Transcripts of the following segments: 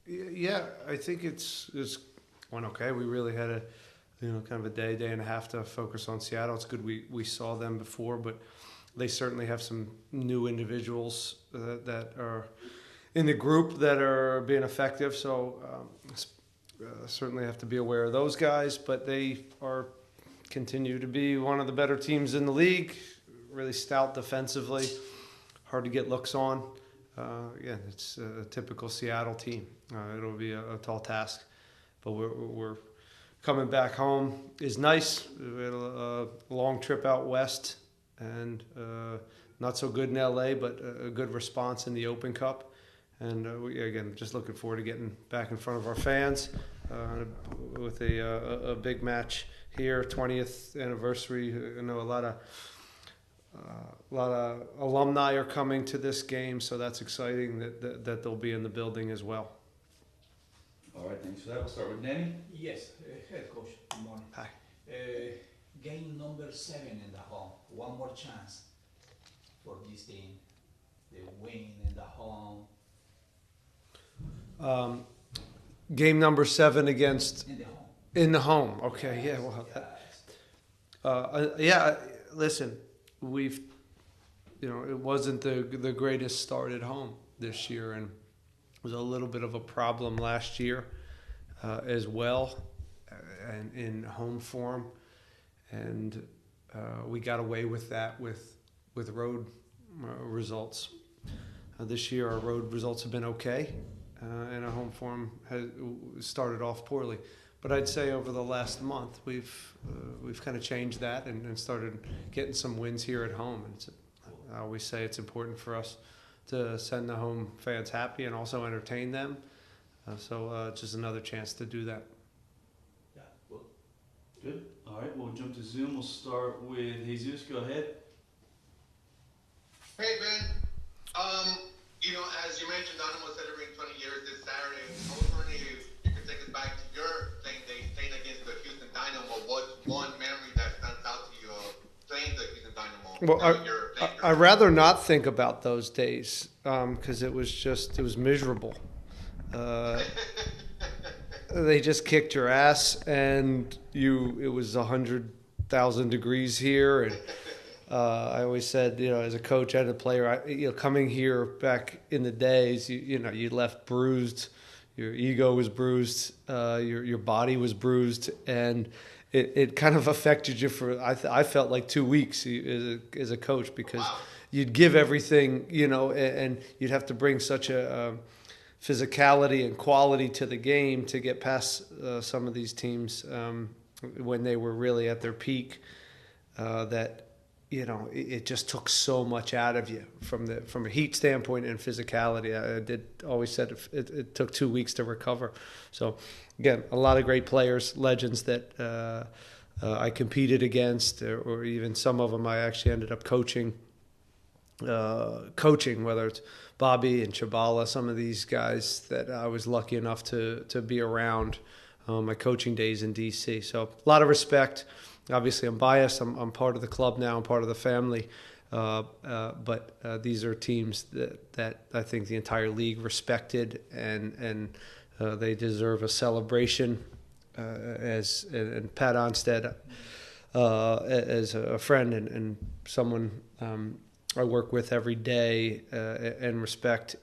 Yeah, I think it's went okay. We really had a kind of a day and a half to focus on Seattle. It's good we saw them before, but they certainly have some new individuals that are in the group that are being effective. So certainly have to be aware of those guys, but they continue to be one of the better teams in the league. Really stout defensively, hard to get looks on. Again, it's a typical Seattle team. It'll be a tall task, but we're coming back home is nice. We had a long trip out west and not so good in LA, but a good response in the Open Cup. And we, again, just looking forward to getting back in front of our fans with a big match here, 20th anniversary. I know a lot of alumni are coming to this game, so that's exciting that they'll be in the building as well. All right, thanks for that. We'll start with Danny. Yes, head coach, good morning. Hi. Game number 7 in the home. One more chance for this team. They win in the home. Game number 7 against In the home. in the home. Okay, Yes, well, yes. Listen, we've it wasn't the greatest start at home this year, and it was a little bit of a problem last year as well, and in home form, and we got away with that with road results. This year, our road results have been okay, and our home form has started off poorly. But I'd say over the last month, we've kind of changed that and started getting some wins here at home. And I always say it's important for us to send the home fans happy and also entertain them. So it's just another chance to do that. Yeah, well, Good. All right, we'll jump to Zoom. We'll start with Jesus. Go ahead. Hey, Ben. As you mentioned, Dynamo celebrating 20 years this Saturday. I was wondering if you could take us back to your playing day, playing against the Houston Dynamo. What's one memory that stands out to you of playing the Houston Dynamo? Well, I'd rather not think about those days because it was miserable. They just kicked your ass, and it was 100,000 degrees here, and I always said, as a coach and a player, coming here back in the days, you left bruised, your ego was bruised, your body was bruised, and it kind of affected you for I felt like 2 weeks as a coach, because you'd give everything, and you'd have to bring such a physicality and quality to the game to get past some of these teams when they were really at their peak. That it just took so much out of you from a heat standpoint and physicality. I did always said it took 2 weeks to recover. So again, a lot of great players, legends that I competed against, or even some of them I actually ended up coaching, whether it's Bobby and Chabala, some of these guys that I was lucky enough to be around my coaching days in DC. So a lot of respect. Obviously, I'm biased. I'm part of the club now. I'm part of the family. But these are teams that I think the entire league respected, and they deserve a celebration. And Pat Onstead, as a friend and someone I work with every day and respect.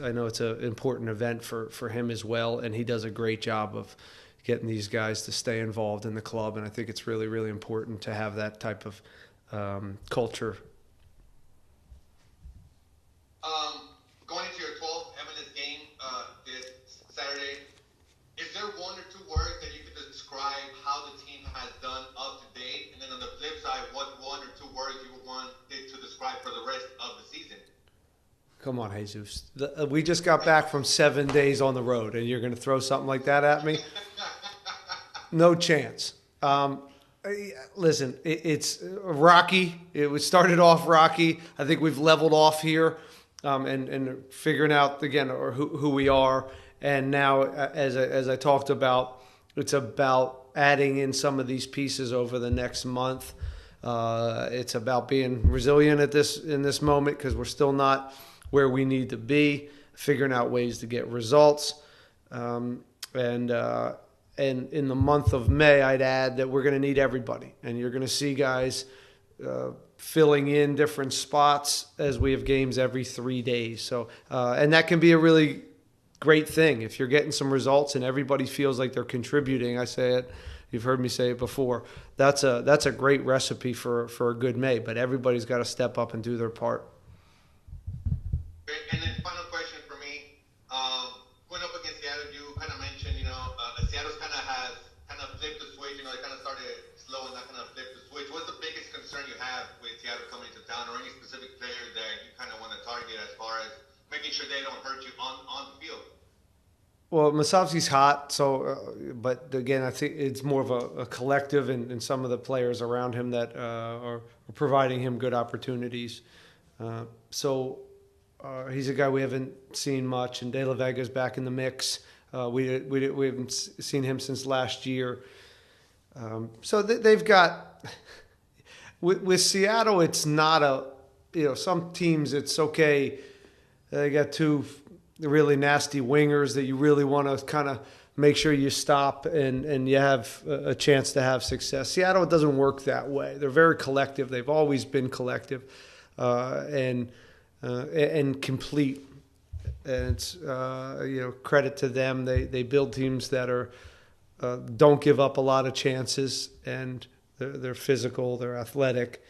I know it's an important event for him as well, and he does a great job of getting these guys to stay involved in the club, and I think it's really, really important to have that type of culture. Going into your 12th MLS game this Saturday, is there one or two words that you could describe how the team has done up to date? And then on the flip side, what one or two words you would want it to describe for the rest of the season? Come on, Jesus. We just got back from 7 days on the road, and you're going to throw something like that at me? No chance. Listen, it's rocky. It started off rocky. I think we've leveled off here and figuring out, again, who we are. And now, as I talked about, it's about adding in some of these pieces over the next month. It's about being resilient in this moment, because we're still not where we need to be. figuring out ways to get results. And in the month of May, I'd add that we're going to need everybody. And you're going to see guys filling in different spots as we have games every 3 days. So, and that can be a really great thing. If you're getting some results and everybody feels like they're contributing, I say it, you've heard me say it before, that's a great recipe for a good May. But everybody's got to step up and do their part. And then final question for me, going up against Seattle, you kind of mentioned, Seattle's kind of flipped the switch, they kind of started slow and not kind of flipped the switch. What's the biggest concern you have with Seattle coming into town, or any specific player that you kind of want to target as far as making sure they don't hurt you on the field? Well, Masovsky's hot, but again, I think it's more of a collective and some of the players around him that are providing him good opportunities. He's a guy we haven't seen much, and De La Vega's back in the mix. We haven't seen him since last year. So they've got with Seattle. It's not some teams it's okay. They got two really nasty wingers that you really want to kind of make sure you stop and you have a chance to have success. Seattle doesn't work that way. They're very collective. They've always been collective and complete. And it's credit to them. They build teams that are don't give up a lot of chances, and they're physical, they're athletic,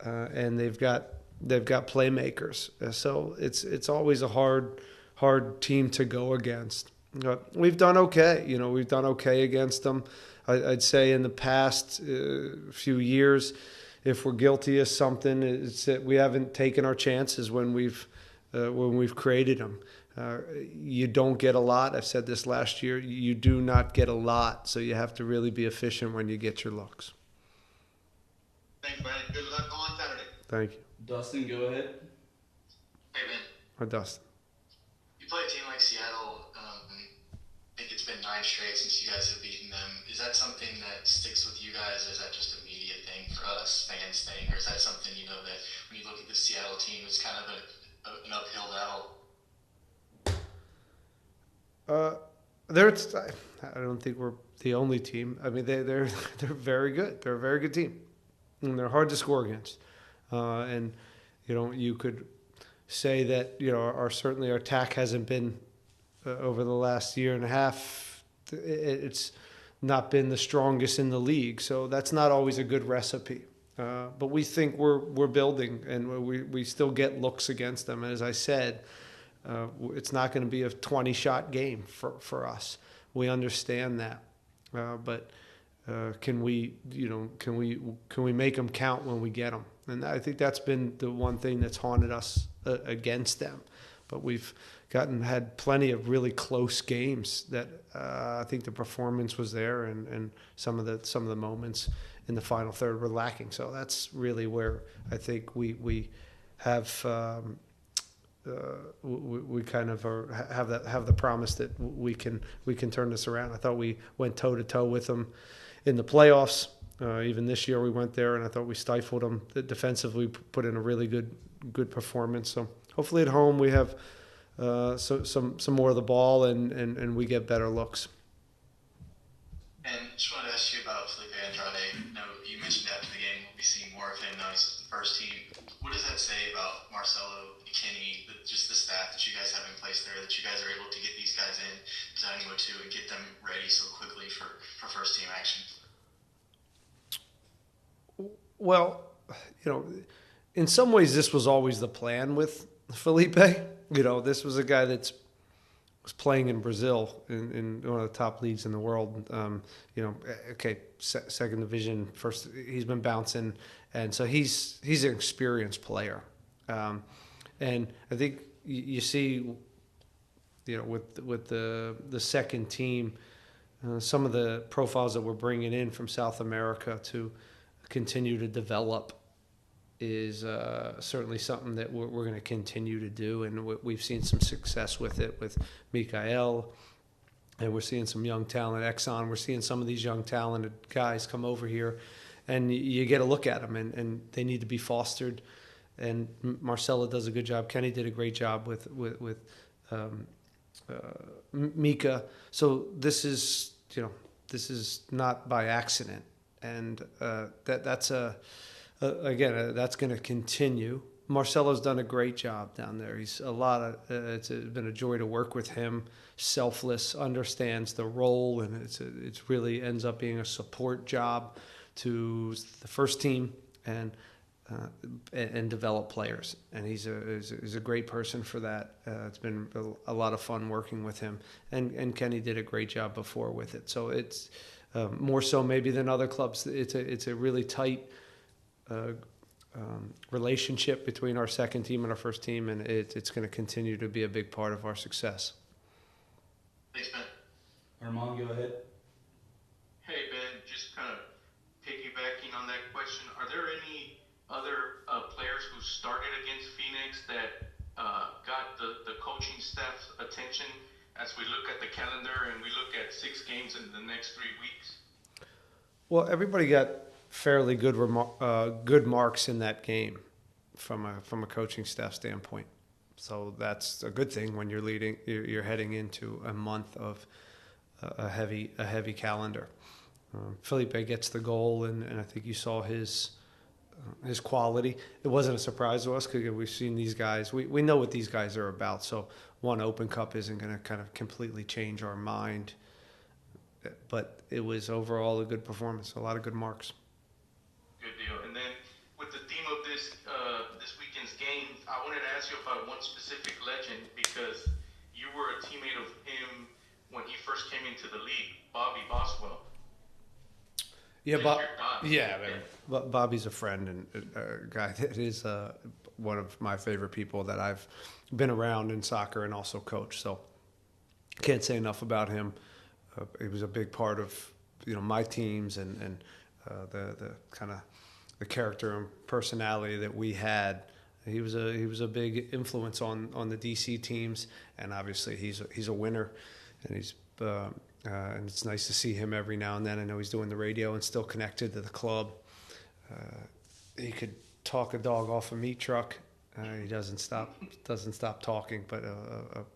and they've got playmakers. So it's always a hard team to go against. We've done okay. We've done okay against them. I'd say in the past few years, if we're guilty of something, it's that we haven't taken our chances when we've created them. You don't get a lot. I've said this last year. You do not get a lot, so you have to really be efficient when you get your looks. Thanks, man. Good luck on Saturday. Thank you. Dustin, go ahead. Hey, man. Hi, Dustin. You play a team like Seattle. I think it's been 9 straight since you guys have beaten them. Is that something that sticks with you guys, or is that just a media thing for us fans thing, or is that something that when you look at the Seattle team, it's kind of an uphill battle? I don't think we're the only team. I mean, they're very good. They're a very good team, and they're hard to score against. And you could say that certainly our attack hasn't been over the last year and a half. It's not been the strongest in the league, so that's not always a good recipe. But we think we're building, and we still get looks against them. As I said, it's not going to be a 20-shot game for us. We understand that, but can we make them count when we get them? And I think that's been the one thing that's haunted us against them. But we've had plenty of really close games that I think the performance was there, and some of the moments in the final third were lacking. So that's really where I think we have we kind of have the promise that we can turn this around. I thought we went toe to toe with them in the playoffs. Even this year we went there, and I thought we stifled them defensively. Put in a really good performance. So hopefully at home we have some more of the ball and we get better looks. And just wanted to ask you about Felipe Andrade. You mentioned after the game we'll be seeing more of him now. He's the first team. What does that say about Marcelo, McKinney, just the staff that you guys have in place there, that you guys are able to get these guys in Dynamo too and get them ready so quickly for first team action? Well, in some ways this was always the plan with Felipe. This was a guy that was playing in Brazil in one of the top leagues in the world. Second division, first. He's been bouncing, and so he's an experienced player. And I think you see, with the second team, some of the profiles that we're bringing in from South America to continue to develop is certainly something that we're going to continue to do, and we've seen some success with it with Mikael, and we're seeing some young talent, Exxon. We're seeing some of these young talented guys come over here, and you get a look at them, and they need to be fostered. And Marcelo does a good job. Kenny did a great job with Mika. So this is not by accident, and that's that's going to continue. Marcelo's done a great job down there. It's been a joy to work with him. Selfless, understands the role, and it's really ends up being a support job to the first team and develop players. And he's a great person for that. It's been a lot of fun working with him, and Kenny did a great job before with it. So it's more so maybe than other clubs. It's a really tight relationship between our second team and our first team, and it's going to continue to be a big part of our success. Thanks, Ben. Armand, go ahead. Hey, Ben, just kind of piggybacking on that question, are there any other players who started against Phoenix that got the coaching staff's attention as we look at the calendar and we look at 6 games in the next 3 weeks? Well, everybody got fairly good marks in that game from a coaching staff standpoint. So that's a good thing when you're heading into a month of a heavy calendar. Felipe gets the goal, and I think you saw his quality. It wasn't a surprise to us because we've seen these guys. We know what these guys are about. So one Open Cup isn't going to kind of completely change our mind. But it was overall a good performance, a lot of good marks. Good deal. And then with the theme of this weekend's game, I wanted to ask you about one specific legend because you were a teammate of him when he first came into the league, Bobby Boswell. Bobby's a friend and a guy that is one of my favorite people that I've been around in soccer and also coached. So can't say enough about him. He was a big part of my teams and the kind of the character and personality that we had. He was a big influence on the DC teams, and obviously he's a winner, and and it's nice to see him every now and then. I know he's doing the radio and still connected to the club. He could talk a dog off a meat truck. He doesn't stop talking, but a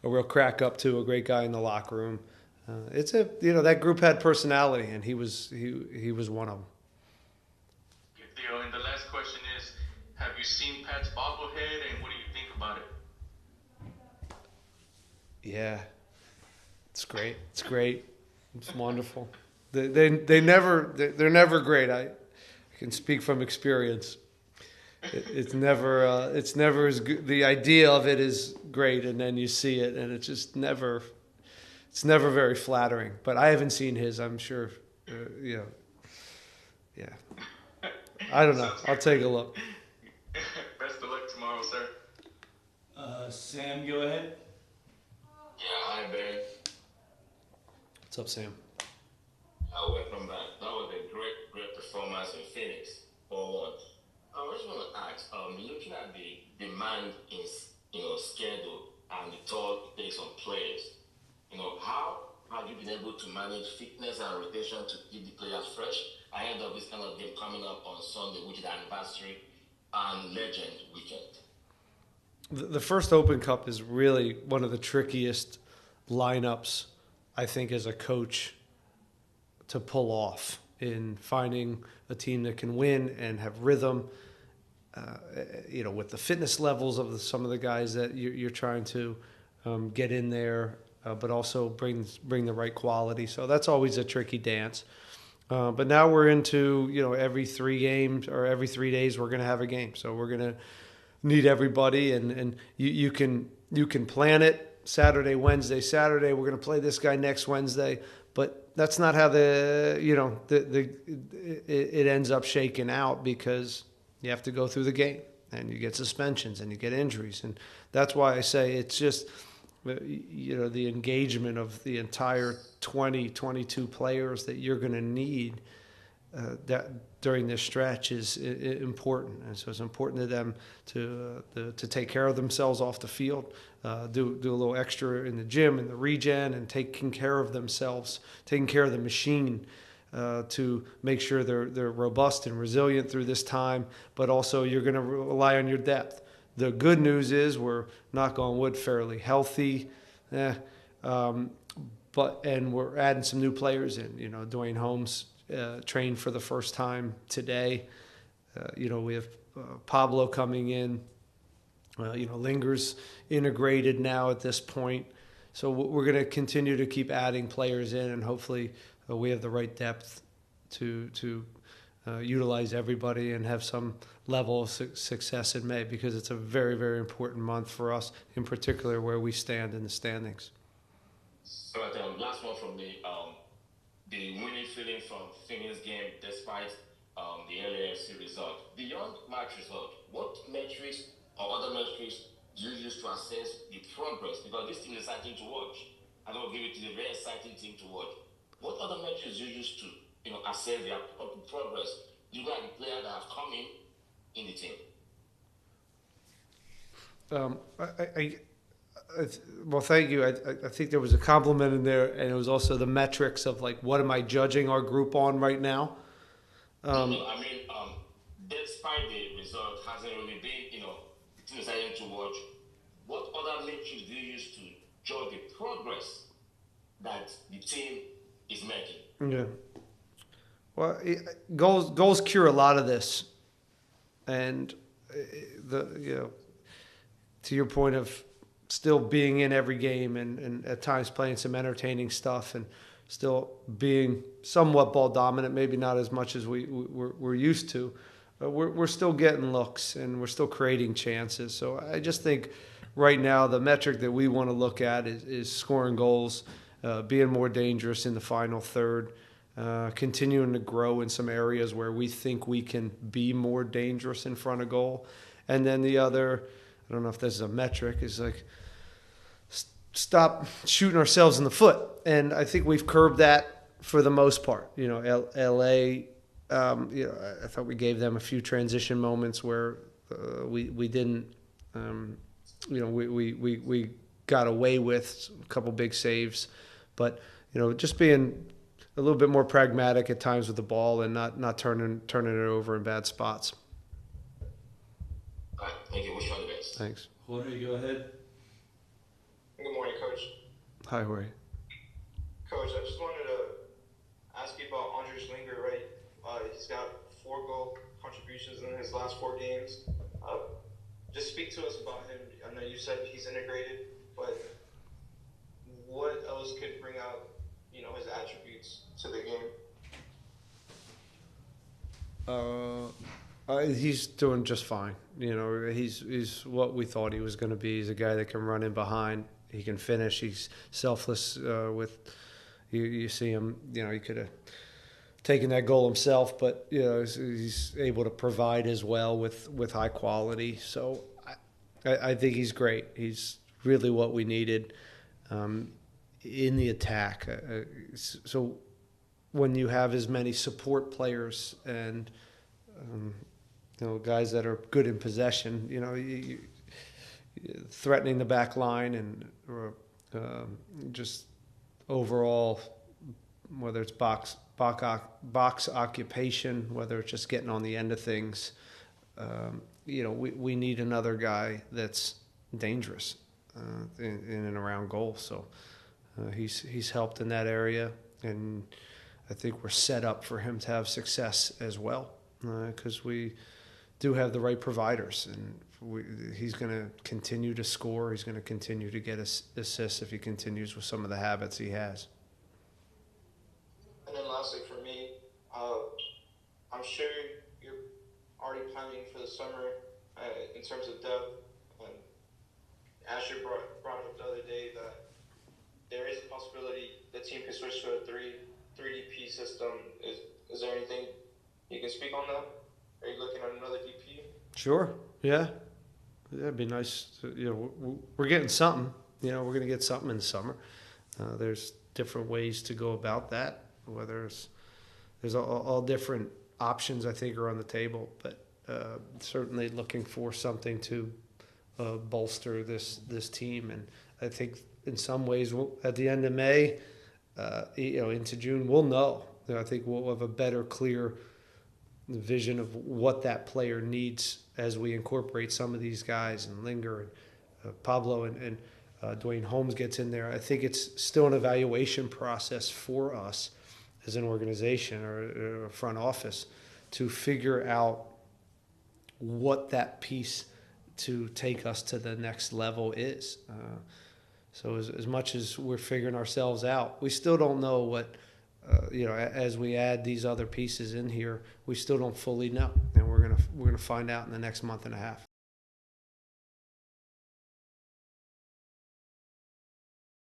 real crack up too. A great guy in the locker room. That group had personality, and he was one of them. Good deal. And the last question is, have you seen Pat's bobblehead, and what do you think about it? Yeah, it's great. It's wonderful. They're never great. I can speak from experience. It's never as good. The idea of it is great, and then you see it, and it's just never. It's never very flattering. But I haven't seen his. I'm sure. Yeah. I don't know. I'll take a look. Best of luck tomorrow, sir. Sam, go ahead. Yeah, hi, Ben. What's up, Sam? Welcome back. That was a great performance in Phoenix, 4-1. I just want to ask, looking at the demand in schedule and the toll it takes on players, how have you been able to manage fitness and rotation to keep the players fresh ahead of this kind of game coming up on Sunday, which is the anniversary and legend weekend? The first Open Cup is really one of the trickiest lineups, I think, as a coach to pull off in finding a team that can win and have rhythm, with the fitness levels of some of the guys that you're trying to get in there, but also bring the right quality. So that's always a tricky dance. But now we're into, every 3 games or every 3 days we're going to have a game. So we're going to need everybody, and you can plan it Saturday, Wednesday, Saturday. We're going to play this guy next Wednesday, but that's not how it ends up shaking out, because you have to go through the game and you get suspensions and you get injuries, and that's why I say it's just the engagement of the entire 22 players that you're going to need that during this stretch is important. And so it's important to them to take care of themselves off the field, do a little extra in the gym, in the regen, and taking care of themselves, taking care of the machine to make sure they're robust and resilient through this time. But also you're going to rely on your depth. The good news is we're, knock on wood, fairly healthy. And we're adding some new players in. Dwayne Holmes trained for the first time today. We have Pablo coming in. Linger's integrated now at this point. So we're going to continue to keep adding players in, and hopefully we have the right depth to utilize everybody and have some level of success in May, because it's a very, very important month for us, in particular where we stand in the standings. So last one from me. The winning feeling from Phoenix game, despite the LAFC result. Beyond match result, what metrics or other metrics do you use to assess the progress? Because this team is exciting to watch. I don't give it to a very exciting team to watch. What other metrics do you use to assess their progress? You got the players that have come in the team. Well, thank you. I think there was a compliment in there, and it was also the metrics of, like, what am I judging our group on right now? Despite the result hasn't really been, it's exciting to watch. What other metrics do you use to judge the progress that the team is making? Yeah. Well, goals cure a lot of this, and to your point of still being in every game and at times playing some entertaining stuff and still being somewhat ball dominant, maybe not as much as we're used to, but we're still getting looks and we're still creating chances. So I just think right now the metric that we want to look at is scoring goals, being more dangerous in the final third, continuing to grow in some areas where we think we can be more dangerous in front of goal. And then the other, I don't know if this is a metric, is like stop shooting ourselves in the foot. And I think we've curbed that for the most part. LA, I thought we gave them a few transition moments where we didn't, we got away with a couple big saves. But, just being a little bit more pragmatic at times with the ball and not turning it over in bad spots. All right, thank you. Wish you all the best. Thanks. Jorge, go ahead. Good morning, Coach. Hi, Jorge. Coach, I just wanted to ask you about Andres Linger, right? He's got 4 goal contributions in his last 4 games. Just speak to us about him. I know you said he's integrated, but what else could bring out, his attributes to the game? He's doing just fine. He's what we thought he was going to be. He's a guy that can run in behind. He can finish. He's selfless with. You see him. He could have taken that goal himself, but he's able to provide as well with high quality. So I think he's great. He's really what we needed in the attack. So when you have as many support players and guys that are good in possession, you threatening the back line and just overall, whether it's box occupation, whether it's just getting on the end of things, we need another guy that's dangerous in and around goal. So he's helped in that area, and I think we're set up for him to have success as well, because we do have the right providers, and he's going to continue to score. He's going to continue to get assists if he continues with some of the habits he has. And then lastly for me, I'm sure you're already planning for the summer in terms of depth. And Asher brought up the other day that there is a possibility the team could switch to a 3DP system. Is there anything you can speak on that? Are you looking at another DP? Sure. Yeah. That'd be nice. We're getting something. We're going to get something in the summer. There's different ways to go about that. Whether there's all different options, I think, are on the table. But certainly looking for something to bolster this team. And I think in some ways, at the end of May, into June, we'll know. I think we'll have a better, clear vision of what that player needs as we incorporate some of these guys and Linger and Pablo and Dwayne Holmes gets in there. I think it's still an evaluation process for us as an organization or a front office to figure out what that piece to take us to the next level is. So as much as we're figuring ourselves out, we still don't know what, as we add these other pieces in here, we still don't fully know. And we're gonna find out in the next month and a half.